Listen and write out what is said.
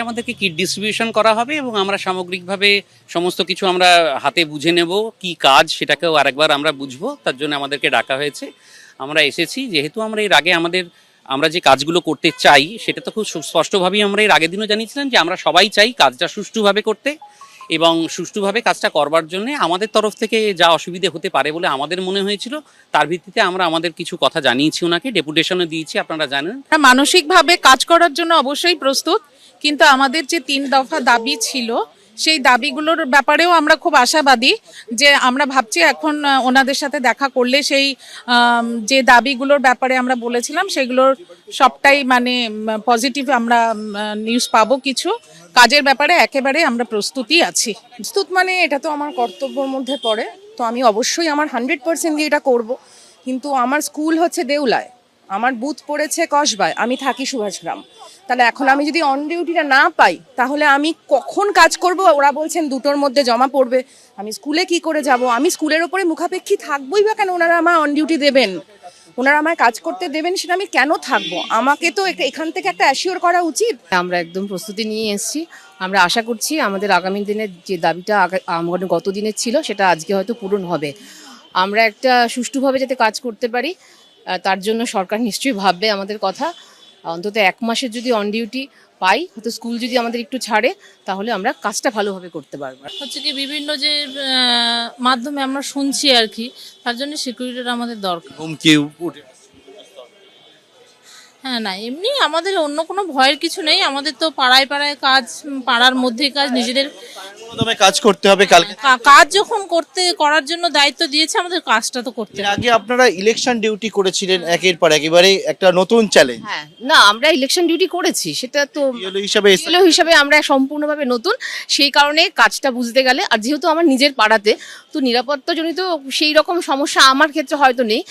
আমাদেরকে kit distribution করা হবে এবং আমরা সামগ্রিকভাবে সমস্ত কিছু আমরা হাতে বুঝে নেব, কি কাজ সেটাকেও আরেকবার আমরা বুঝবো। তার জন্য আমাদেরকে ডাকা হয়েছে, আমরা এসেছি। যেহেতু আমরা এর আগে আমরা যে কাজগুলো করতে চাই সেটা তো খুব স্পষ্টভাবেই আমরা এর আগের দিনও জানিয়েছিলাম যে আমরা সবাই চাই কাজটা সুষ্ঠুভাবে করতে, এবং সুষ্ঠুভাবে কাজটা করবার জন্য আমাদের তরফ থেকে যা অসুবিধে হতে পারে বলে আমাদের মনে হয়েছিল, তার ভিত্তিতে আমরা আমাদের কিছু কথা জানিয়েছি, ওনাকে ডেপুটেশনও দিয়েছি, আপনারা জানেন। মানসিকভাবে কাজ করার জন্য অবশ্যই প্রস্তুত, কিন্তু আমাদের যে 3 দফা দাবি ছিল সেই দাবিগুলোর ব্যাপারেও আমরা খুব আশাবাদী যে আমরা ভাবছি এখন ওনাদের সাথে দেখা করলে সেই যে দাবিগুলোর ব্যাপারে আমরা বলেছিলাম সেগুলোর সবটাই মানে পজিটিভ আমরা নিউজ পাবো। কিছু কাজের ব্যাপারে একেবারে আমরা প্রস্তুতই আছি। প্রস্তুত মানে এটা তো আমার কর্তব্যের মধ্যে পড়ে, তো আমি অবশ্যই আমার 100% দিয়ে এটা করব। কিন্তু আমার স্কুল হচ্ছে দেউলায়, আমার বুথ পড়েছে কসবায়, আমি থাকি সুভাষগ্রাম। তাহলে এখন আমি যদি অন ডিউটিটা না পাই তাহলে আমি কখন কাজ করব? ওরা বলছেন 2টোর মধ্যে জমা পড়বে, আমি স্কুলে কি করে যাব? আমি স্কুলের ওপরে মুখাপেক্ষী থাকবোই বা কেন? ওনারা আমার অন ডিউটি দেবেন, ওনারা আমায় কাজ করতে দেবেন, সেটা আমি কেন থাকবো? আমাকে তো এখান থেকে একটা অ্যাসিওর করা উচিত। আমরা একদম প্রস্তুতি নিয়ে এসেছি। আমরা আশা করছি আমাদের আগামী দিনের যে দাবিটা আমাদের গত দিনের ছিল সেটা আজকে হয়তো পূরণ হবে। আমরা একটা সুষ্ঠুভাবে যাতে কাজ করতে পারি তার জন্য সরকার নিশ্চয়ই ভাববে আমাদের কথা। অন্তত 1 মাসের যদি অন ডিউটি পাই, হয়তো স্কুল যদি আমাদের একটু ছাড়ে, তাহলে আমরা কাজটা ভালোভাবে করতে পারবো। হচ্ছে কি বিভিন্ন যে মাধ্যমে আমরা শুনছি আর কি, তার জন্য সিকিউরিটির আমাদের দরকার। হুমকি উঠে হ্যাঁ, না এমনি আমাদের অন্য কোনো ভয়ের কিছু নেই। আমাদের তো পাড়ায় পাড়ায় কাজ, পাড়ার মধ্যেই কাজ, নিজেদের প্রথমে কাজ করতে হবে কালকে। কাজ যখন করার জন্য দায়িত্ব দিয়েছে, আমাদের কাজটা তো করতে এর হবে। আগে আপনারা ইলেকশন ডিউটি করেছিলেন একের পর একেবারে একটা নতুন চ্যালেঞ্জ। হ্যাঁ, না আমরা ইলেকশন ডিউটি করেছি, সেটা তো ইয়েলো হিসাবে ছিল হিসাবে আমরা সম্পূর্ণভাবে নতুন, সেই কারণে কাজটা বুঝতে গেলে, আর যেহেতু আমার নিজের পাড়াতে, তো নিরাপত্তাজনিত সেই রকম সমস্যা আমার ক্ষেত্রে হয়তো নেই।